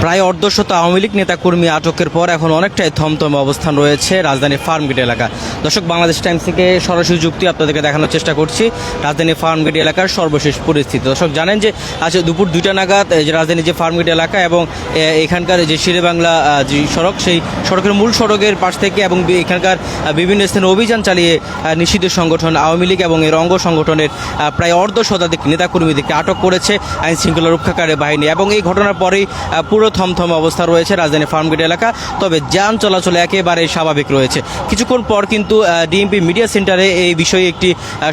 প্রায় অর্ধশত আওয়ামী লীগ নেতাকর্মী আটকের পর এখন অনেকটাই থমথমে অবস্থান রয়েছে রাজধানীর ফার্মগেট এলাকা। দর্শক, বাংলাদেশ টাইমস থেকে সরাসরি যুক্তি আপনাদেরকে দেখানোর চেষ্টা করছি রাজধানীর ফার্মগেট এলাকার সর্বশেষ পরিস্থিতি। দর্শক, জানেন যে আজ দুপুর 2টা নাগাদ যে রাজধানীর যে ফার্মগেট এলাকা এবং এখানকার যে শেরেবাংলা যে সড়ক, সেই সড়কের মূল সড়কের পাশ থেকে এবং এখানকার বিভিন্ন স্থানে অভিযান চালিয়ে নিষিদ্ধ সংগঠন আওয়ামী লীগ এবং এর অঙ্গ সংগঠনের প্রায় অর্ধশতাধিক নেতাকর্মীদেরকে আটক করেছে আইন শৃঙ্খলা রক্ষাকারী বাহিনী। এবং এই ঘটনার পরেই পুরো থমথমে অবস্থা রয়েছে রাজধানী ফার্মগেট এলাকা। তবে যান চলাচল একেবারে স্বাভাবিক রয়েছে। কিছুক্ষণ পর কিন্তু ডিএমপি মিডিয়া সেন্টারে এই বিষয়ে একটি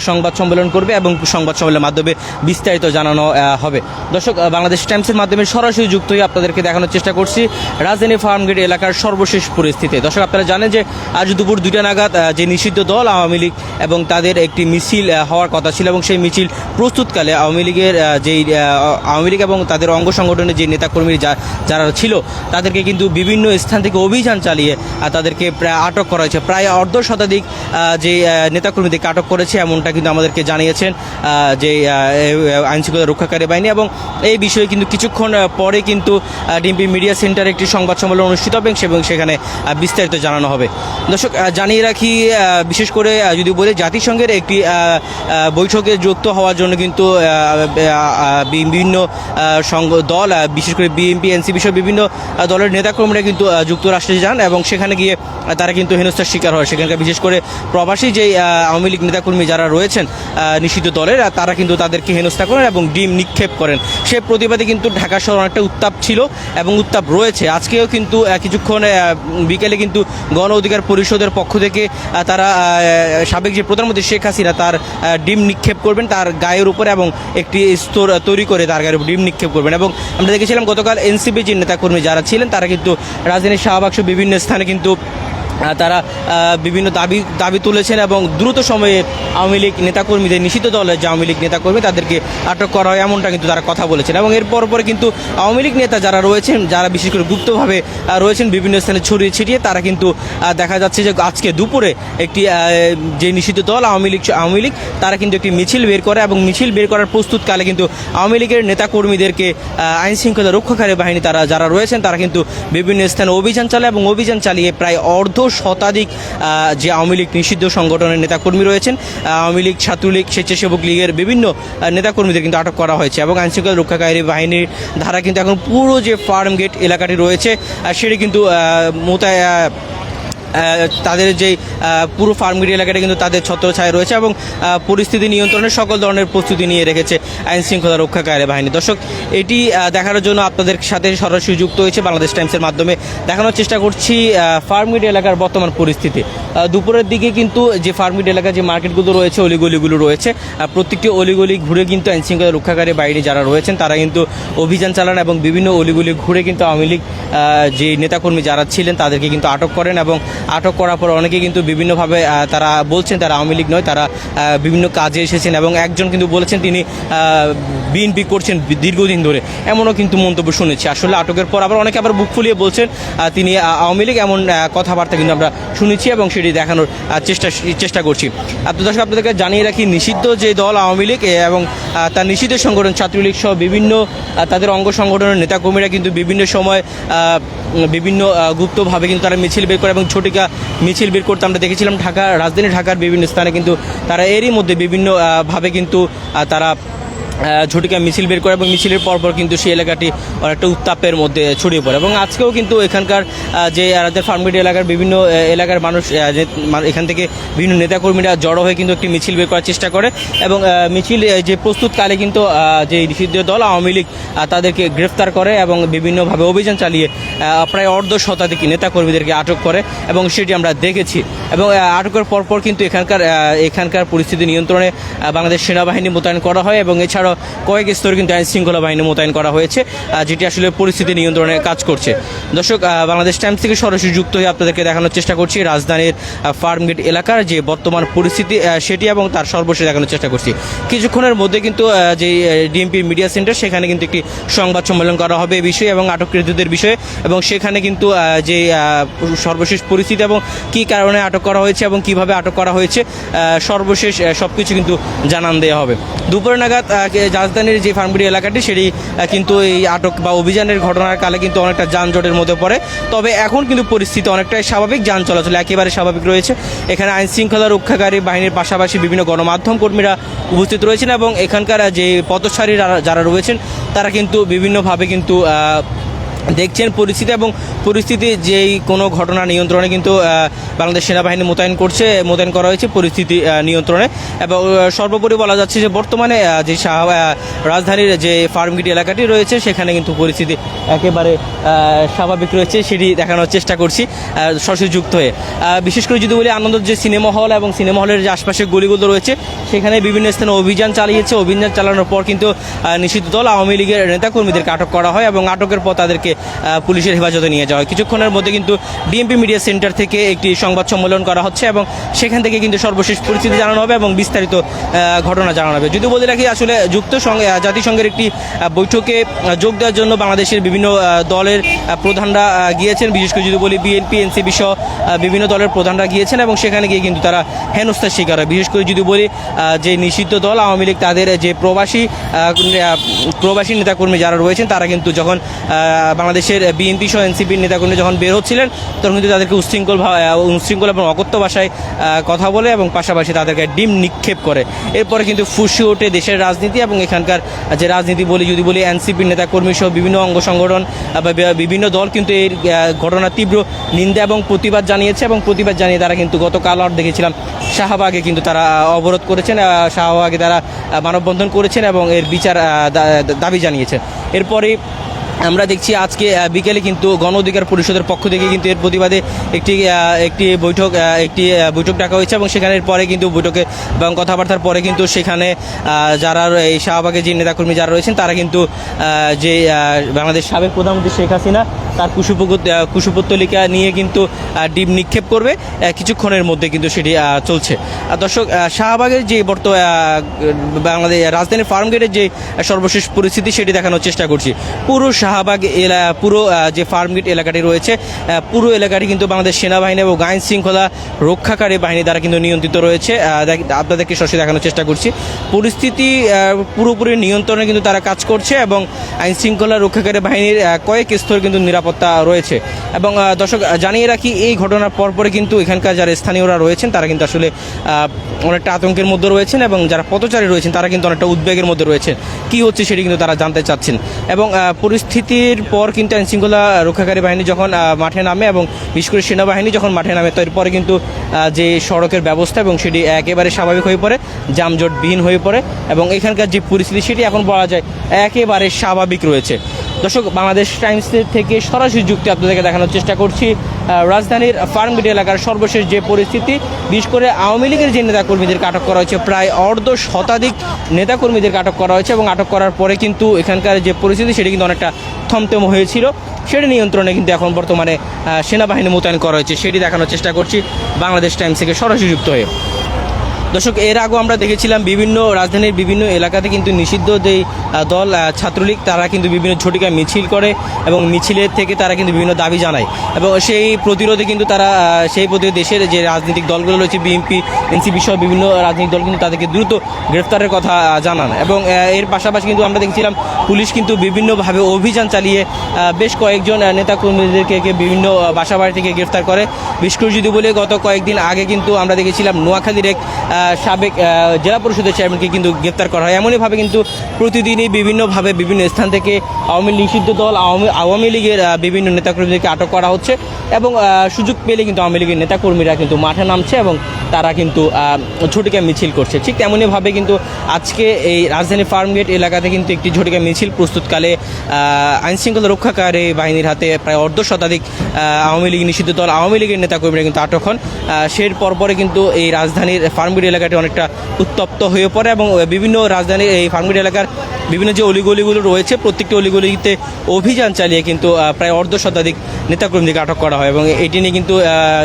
সংবাদ সম্মেলন করবে এবং সংবাদ সম্মেলনের মাধ্যমে বিস্তারিত জানানো হবে। দর্শক, বাংলাদেশ টাইমসের মাধ্যমে সরাসরি যুক্ত হয়ে আপনাদেরকে দেখানোর চেষ্টা করছি রাজধানী ফার্মগেট এলাকার সর্বশেষ পরিস্থিতি। দর্শক, আপনারা জানেন যে আজ দুপুর 2টা নাগাদ যে নিষিদ্ধ দল আওয়ামী লীগ এবং তাদের একটি মিছিল হওয়ার কথা ছিল এবং সেই মিছিল প্রস্তুতকালে আওয়ামী লীগের যেই আওয়ামী লীগ এবং তাদের অঙ্গ সংগঠনের যে নেতাকর্মী যারা ছিল তাদেরকে কিন্তু বিভিন্ন স্থান থেকে অভিযান চালিয়ে তাদেরকে প্রায় আটক করা হয়েছে। প্রায় অর্ধশতাধিক যে নেতাকর্মীদেরকে আটক করেছে এমনটা কিন্তু আমাদেরকে জানিয়েছেন যে আইনশৃঙ্খলা রক্ষাকারী বাহিনী। এবং এই বিষয়ে কিন্তু কিছুক্ষণ পরে কিন্তু ডিএমপি মিডিয়া সেন্টারে একটি সংবাদ সম্মেলন অনুষ্ঠিত হবে এবং সেখানে বিস্তারিত জানানো হবে। দর্শক, জানিয়ে রাখি, বিশেষ করে যদি বলি জাতিসংঘের একটি বৈঠকে যুক্ত হওয়ার জন্য কিন্তু বিভিন্ন দল, বিশেষ করে বিএনপি এনসিপি সহ বিভিন্ন দলের নেতাকর্মীরা কিন্তু যুক্তরাষ্ট্রে যান এবং সেখানে গিয়ে তারা কিন্তু হেনস্থার শিকার হয়। সেখানকার বিশেষ করে প্রবাসী যে আওয়ামী লীগ নেতাকর্মী যারা রয়েছেন নিষিদ্ধ দলের, তারা কিন্তু তাদেরকে হেনস্থা করেন এবং ডিম নিক্ষেপ করেন। সে প্রতিবাদে কিন্তু ঢাকা শহর অনেকটা উত্তাপ ছিল এবং উত্তাপ রয়েছে। আজকেও কিন্তু কিছুক্ষণ বিকেলে কিন্তু গণ অধিকার পরিষদের পক্ষ থেকে তারা সাবেক যে প্রধানমন্ত্রী শেখ হাসিনা তার ডিম নিক্ষেপ করবেন তার গায়ের উপরে এবং একটি স্তর তৈরি করে তার গায়ের উপর ডিম নিক্ষেপ করবেন। এবং আমরা দেখেছিলাম গতকাল এনসিপি যে নেতাকর্মী যারা ছিলেন তারা কিন্তু রাজধানীর শাহবাগ বিভিন্ন স্থানে কিন্তু তারা বিভিন্ন দাবি তুলেছেন এবং দ্রুত সময়ে আওয়ামী লীগ নেতাকর্মীদের, নিষিদ্ধ দলের যে আওয়ামী লীগ নেতাকর্মী তাদেরকে আটক করা হয় এমনটা কিন্তু তারা কথা বলেছেন। এবং এর পরে কিন্তু আওয়ামী লীগ নেতা যারা রয়েছেন, যারা বিশেষ করে গুপ্তভাবে রয়েছেন বিভিন্ন স্থানে ছড়িয়ে ছিটিয়ে, তারা কিন্তু দেখা যাচ্ছে যে আজকে দুপুরে একটি যে নিষিদ্ধ দল আওয়ামী লীগ তারা কিন্তু একটি মিছিল বের করে এবং মিছিল বের করার প্রস্তুতকালে কিন্তু আওয়ামী লীগের নেতাকর্মীদেরকে আইন শৃঙ্খলা রক্ষাকারী বাহিনী তারা যারা রয়েছেন তারা কিন্তু বিভিন্ন স্থানে অভিযান চালায় এবং অভিযান চালিয়ে প্রায় শতাধিক যে আওয়ামী লীগ নিষিদ্ধ সংগঠনের নেতাকর্মী রয়েছেন, আওয়ামী লীগ, ছাত্রলীগ, স্বেচ্ছাসেবক লীগের বিভিন্ন নেতাকর্মীদের কিন্তু আটক করা হয়েছে। এবং আইনশৃঙ্খলা রক্ষাকারী বাহিনীর ধারা কিন্তু এখন পুরো যে ফার্মগেট এলাকাটি রয়েছে সেটি কিন্তু তাদের যে পুরো ফার্মগেট এলাকাটা কিন্তু তাদের ছত্রছায়া রয়েছে এবং পরিস্থিতি নিয়ন্ত্রণের সকল ধরনের প্রস্তুতি নিয়ে রেখেছে আইন শৃঙ্খলা রক্ষাকারী বাহিনী। দর্শক, এটি দেখানোর জন্য আপনাদের সাথে সরাসরি যুক্ত হয়েছে বাংলাদেশ টাইমসের মাধ্যমে দেখানোর চেষ্টা করছি ফার্মগেট এলাকার বর্তমান পরিস্থিতি। দুপুরের দিকে কিন্তু যে ফার্মগেট এলাকার যে মার্কেটগুলো রয়েছে, অলিগলিগুলো রয়েছে, প্রত্যেকটি অলিগলি ঘুরে কিন্তু আইন শৃঙ্খলা রক্ষাকারী বাহিনী যারা রয়েছেন তারা কিন্তু অভিযান চালান এবং বিভিন্ন অলিগলি ঘুরে কিন্তু আওয়ামী লীগ যে নেতাকর্মী যারা ছিলেন তাদেরকে কিন্তু আটক করেন। এবং আটক করার পর অনেকে কিন্তু বিভিন্নভাবে তারা বলছেন তারা আওয়ামী লীগ নয়, তারা বিভিন্ন কাজে এসেছেন এবং একজন কিন্তু বলেছেন তিনি বিএনপি করছেন দীর্ঘদিন ধরে, এমনও কিন্তু মন্তব্য শুনেছি। আসলে আটকের পর আবার অনেকে আবার বুক ফুলিয়ে বলছেন তিনি আওয়ামী লীগ, এমন কথাবার্তা কিন্তু আমরা শুনেছি এবং সেটি দেখানোর চেষ্টা করছি। দর্শক, আপনাদেরকে জানিয়ে রাখি, নিষিদ্ধ যে দল আওয়ামী লীগ এবং তার নিষিদ্ধ সংগঠন ছাত্রলীগ সহ বিভিন্ন তাদের অঙ্গ সংগঠনের নেতাকর্মীরা কিন্তু বিভিন্ন সময় বিভিন্ন গুপ্তভাবে কিন্তু তারা মিছিল বের করে এবং ছোটিকা মিছিল বের করতে আমরা দেখেছিলাম রাজধানী ঢাকার বিভিন্ন স্থানে কিন্তু তারা এরই মধ্যে বিভিন্নভাবে কিন্তু তারা ঝটিকা মিছিল বের করে এবং মিছিলের পরপর কিন্তু সেই এলাকাটি অনেকটা উত্তাপের মধ্যে ছড়িয়ে পড়ে। এবং আজকেও কিন্তু এখানকার যে ফার্মগেট এলাকার বিভিন্ন এলাকার মানুষ এখান থেকে বিভিন্ন নেতাকর্মীরা জড়ো হয়ে কিন্তু একটি মিছিল বের করার চেষ্টা করে এবং মিছিল যে প্রস্তুতকালে কিন্তু যে নিষিদ্ধ দল আওয়ামী লীগ তাদেরকে গ্রেফতার করে এবং বিভিন্নভাবে অভিযান চালিয়ে প্রায় অর্ধশতাধিক নেতাকর্মীদেরকে আটক করে এবং সেটি আমরা দেখেছি। এবং আটকের পরপর কিন্তু এখানকার পরিস্থিতি নিয়ন্ত্রণে বাংলাদেশ সেনাবাহিনী মোতায়েন করা হয় এবং এছাড়াও কয়েক স্তরে কিন্তু আইন শৃঙ্খলা বাহিনী মোতায়েন করা হয়েছে, যেটি আসলে পরিস্থিতি নিয়ন্ত্রণে কাজ করছে। দর্শক, বাংলাদেশ টাইমস থেকে সরাসরি যুক্ত হয়ে আপনাদেরকে দেখানোর চেষ্টা করছি রাজধানীর ফার্মগেট এলাকার যে বর্তমান পরিস্থিতি সেটি এবং তার সর্বশেষ দেখানোর চেষ্টা করছি। কিছুক্ষণের মধ্যে কিন্তু যে ডিএমপি মিডিয়া সেন্টার সেখানে কিন্তু একটি সংবাদ সম্মেলন করা হবে এই বিষয়ে এবং আটককৃতদের বিষয়ে এবং সেখানে কিন্তু যে সর্বশেষ পরিস্থিতি এবং কী কারণে আটক করা হয়েছে এবং কিভাবে আটক করা হয়েছে সর্বশেষ সব কিছু কিন্তু জানান দেওয়া হবে। দুপুরে নাগাদ রাজধানীর যে ফার্মগেট এলাকাটি সেটি কিন্তু এই আটক বা অভিযানের ঘটনার কালে কিন্তু অনেকটা যানজটের মধ্যে পড়ে। তবে এখন কিন্তু পরিস্থিতি অনেকটাই স্বাভাবিক, যান চলাচল একেবারে স্বাভাবিক রয়েছে। এখানে আইন শৃঙ্খলা রক্ষাকারী বাহিনীর পাশাপাশি বিভিন্ন গণমাধ্যম কর্মীরা উপস্থিত রয়েছেন এবং এখানকার যে পথচারী যারা রয়েছেন তারা কিন্তু বিভিন্নভাবে কিন্তু দেখছেন পরিস্থিতি, এবং পরিস্থিতি যেই কোনো ঘটনা নিয়ন্ত্রণে কিন্তু বাংলাদেশ সেনাবাহিনী মোতায়েন করা হয়েছে পরিস্থিতি নিয়ন্ত্রণে। এবং সর্বোপরি বলা যাচ্ছে যে বর্তমানে যে রাজধানীর যে ফার্মগেট এলাকাটি রয়েছে সেখানে কিন্তু পরিস্থিতি একেবারে স্বাভাবিক রয়েছে, সেটি দেখানোর চেষ্টা করছি সরাসরি যুক্ত হয়ে। বিশেষ করে যদি বলি আনন্দ যে সিনেমা হল এবং সিনেমা হলের যে আশপাশে গলিগুলো রয়েছে সেখানে বিভিন্ন স্থানে অভিযান চালানোর পর কিন্তু নিষিদ্ধ দল আওয়ামী লীগের নেতাকর্মীদেরকে আটক করা হয় এবং আটকের পর তাদেরকে পুলিশের হেফাজতে নিয়ে যাওয়া হয়। কিছুক্ষণের মধ্যে কিন্তু ডিএমপি মিডিয়া সেন্টার থেকে একটি সংবাদ সম্মেলন করা হচ্ছে এবং সেখান থেকে কিন্তু সর্বশেষ পরিস্থিতি জানানো হবে এবং বিস্তারিত ঘটনা জানানো হবে। যদি বলে রাখি আসলে জাতিসংঘের একটি বৈঠকে যোগ দেওয়ার জন্য বাংলাদেশের বিভিন্ন দলের প্রধানরা গিয়েছেন, বিশেষ করে যদি বলি বিএনপি এনসিপি সহ বিভিন্ন দলের প্রধানরা গিয়েছেন এবং সেখানে গিয়ে কিন্তু তারা হেনস্থার শিকার হয়। বিশেষ করে যদি বলি যে নিষিদ্ধ দল আওয়ামী লীগ তাদের যে প্রবাসী নেতাকর্মী যারা রয়েছেন তারা কিন্তু যখন বাংলাদেশের বিএনপি সহ এনসিপির নেতাকর্মী যখন বের হচ্ছিলেন তখন কিন্তু তাদেরকে উশৃঙ্খল এবং অকথ্য ভাষায় কথা বলে এবং পাশাপাশি তাদেরকে ডিম নিক্ষেপ করে। এরপরে কিন্তু ফুসে ওঠে দেশের রাজনীতি এবং এখানকার যে রাজনীতি যদি বলি এনসিপির নেতাকর্মী সহ বিভিন্ন অঙ্গ সংগঠন বা বিভিন্ন দল কিন্তু এই ঘটনার তীব্র নিন্দা এবং প্রতিবাদ জানিয়েছে এবং প্রতিবাদ জানিয়ে তারা কিন্তু গতকাল দেখেছিলাম শাহবাগে কিন্তু তারা অবরোধ করেছেন, শাহবাগে তারা মানববন্ধন করেছেন এবং এর বিচার দাবি জানিয়েছেন। এরপরে আমরা দেখছি আজকে বিকেলে কিন্তু গণ অধিকার পরিষদের পক্ষ থেকে কিন্তু এর প্রতিবাদে একটি বৈঠক ডাকা হয়েছে এবং সেখানের পরে কিন্তু বৈঠকে এবং কথাবার্তার পরে কিন্তু সেখানে যারা এই শাহবাগের যে নেতাকর্মী যারা রয়েছেন তারা কিন্তু যে বাংলাদেশ সাবেক প্রধানমন্ত্রী শেখ হাসিনা তার কুশপুত্তলিকা নিয়ে কিন্তু ডিম নিক্ষেপ করবে কিছুক্ষণের মধ্যে কিন্তু সেটি চলছে। দর্শক, শাহবাগের যে বাংলাদেশ রাজধানীর ফার্মগেটের যে সর্বশেষ পরিস্থিতি সেটি দেখানোর চেষ্টা করছি। পুরো শাহবাগ পুরো যে ফার্মগেট এলাকাটি রয়েছে পুরো এলাকাটি কিন্তু বাংলাদেশ সেনাবাহিনী এবং আইন শৃঙ্খলা রক্ষাকারী বাহিনী দ্বারা কিন্তু নিয়ন্ত্রিত রয়েছে। আপনাদেরকে সরাসরি দেখানোর চেষ্টা করছি। পরিস্থিতি পুরোপুরি নিয়ন্ত্রণে কিন্তু তারা কাজ করছে এবং আইন শৃঙ্খলা রক্ষাকারী বাহিনীর কয়েক স্তর কিন্তু নিরাপত্তা রয়েছে। এবং দর্শক জানিয়ে রাখি এই ঘটনার পরপরে কিন্তু এখানকার যারা স্থানীয়রা রয়েছেন তারা কিন্তু আসলে অনেকটা আতঙ্কের মধ্যে রয়েছেন এবং যারা পথচারী রয়েছেন তারা কিন্তু অনেকটা উদ্বেগের মধ্যে রয়েছেন, কি হচ্ছে সেটি কিন্তু তারা জানতে চাচ্ছেন। এবং পরিস্থিতির পর কিন্তু আইনশৃঙ্খলা রক্ষাকারী বাহিনী যখন মাঠে নামে এবং বিশেষ করে সেনাবাহিনী যখন মাঠে নামে তারপরে কিন্তু যে সড়কের ব্যবস্থা এবং সেটি একেবারে স্বাভাবিক হয়ে পড়ে, যানজটবিহীন হয়ে পড়ে এবং এখানকার যে পরিস্থিতি সেটি এখন বলা যায় একেবারে স্বাভাবিক রয়েছে। দর্শক, বাংলাদেশ টাইমসের থেকে সরাসরি যুক্তি আপনাদেরকে দেখানোর চেষ্টা করছি রাজধানীর ফার্মগেট এলাকার সর্বশেষ যে পরিস্থিতি। বিশেষ করে আওয়ামী লীগের যে নেতাকর্মীদেরকে আটক করা হয়েছে, প্রায় অর্ধ শতাধিক নেতাকর্মীদেরকে আটক করা হয়েছে এবং আটক করার পরে কিন্তু এখানকার যে পরিস্থিতি সেটি কিন্তু অনেকটা থমথম হয়েছিল, সেটি নিয়ন্ত্রণে কিন্তু এখন বর্তমানে সেনাবাহিনী মোতায়েন করা হয়েছে, সেটি দেখানোর চেষ্টা করছি বাংলাদেশ টাইমস থেকে সরাসরি যুক্ত হয়ে। দর্শক, এর আগেও আমরা দেখেছিলাম রাজধানীর বিভিন্ন এলাকাতে কিন্তু নিষিদ্ধ যেই দল ছাত্রলীগ তারা কিন্তু বিভিন্ন ঝটিকা মিছিল করে এবং মিছিলের থেকে তারা কিন্তু বিভিন্ন দাবি জানায় এবং সেই প্রতিরোধে কিন্তু তারা দেশের যে রাজনৈতিক দলগুলো রয়েছে বিএনপি এনসিপি সহ বিভিন্ন রাজনৈতিক দল কিন্তু তাদেরকে দ্রুত গ্রেফতারের কথা জানান। এবং এর পাশাপাশি কিন্তু আমরা দেখেছিলাম পুলিশ কিন্তু বিভিন্নভাবে অভিযান চালিয়ে বেশ কয়েকজন নেতাকর্মীদেরকে বিভিন্ন বাসাবাড়ি থেকে গ্রেফতার করে। বিশেষ করে যদি বলি গত কয়েকদিন আগে কিন্তু আমরা দেখেছিলাম নোয়াখালীর এক সাবেক জেলা পরিষদের চেয়ারম্যানকে কিন্তু গ্রেপ্তার করা হয়। এমনইভাবে কিন্তু প্রতিদিনই বিভিন্নভাবে বিভিন্ন স্থান থেকে নিষিদ্ধ দল আওয়ামী লীগের বিভিন্ন নেতাকর্মীদেরকে আটক করা হচ্ছে এবং সুযোগ পেলে কিন্তু আওয়ামী লীগের নেতাকর্মীরা কিন্তু মাঠে নামছে এবং তারা কিন্তু ঝটিকা মিছিল করছে। ঠিক তেমনইভাবে কিন্তু আজকে এই রাজধানী ফার্মগেট এলাকাতে কিন্তু একটি ঝটিকা মিছিল প্রস্তুতকালে আইনশৃঙ্খলা রক্ষাকারী বাহিনীর হাতে প্রায় অর্ধ শতাধিক আওয়ামী লীগ নিষিদ্ধ দল আওয়ামী লীগের নেতাকর্মীরা কিন্তু আটক হন। সের পরপরে কিন্তু এই রাজধানীর ফার্মগেট এলাকাটি অনেকটা উত্তপ্ত হয়ে পড়ে এবং বিভিন্ন রাজধানীর এই ফার্মগেট এলাকার বিভিন্ন যে অলিগলিগুলো রয়েছে প্রত্যেকটি অলিগলিতে অভিযান চালিয়ে কিন্তু প্রায় অর্ধ শতাধিক নেতাকর্মীদেরকে আটক করা হয় এবং এটি নিয়ে কিন্তু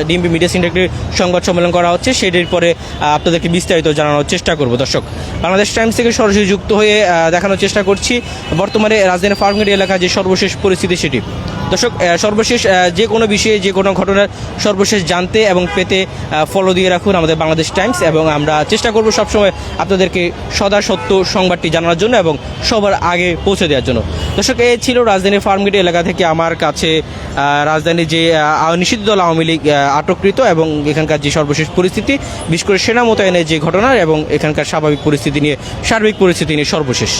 ডিএমপি মিডিয়া সেন্টারে একটি সংবাদ সম্মেলন করা হচ্ছে, সেটির পরে আপনাদেরকে বিস্তারিত জানানোর চেষ্টা করব। দর্শক, বাংলাদেশ টাইমস থেকে সরাসরি যুক্ত হয়ে দেখানোর চেষ্টা করছি বর্তমানে রাজধানীর ফার্মগেট এলাকার যে সর্বশেষ পরিস্থিতি সেটি। দর্শক, সর্বশেষ যে কোনো বিষয়ে যে কোনো ঘটনার সর্বশেষ জানতে এবং পেতে ফলো দিয়ে রাখুন আমাদের বাংলাদেশ টাইমস, এবং আমরা চেষ্টা করব সবসময় আপনাদেরকে সদা সত্য সংবাদটি জানানোর জন্য এবং সবার আগে পৌঁছে দেওয়ার জন্য। দর্শক, এই ছিল রাজধানীর ফার্মগেট এলাকা থেকে আমার কাছে রাজধানীর যে নিষিদ্ধ দল আওয়ামী লীগ আটককৃত এবং এখানকার যে সর্বশেষ পরিস্থিতি, বিশেষ করে সেনা মোতায়েনের যে ঘটনা এবং এখানকার স্বাভাবিক পরিস্থিতি নিয়ে, সার্বিক পরিস্থিতি নিয়ে সর্বশেষ।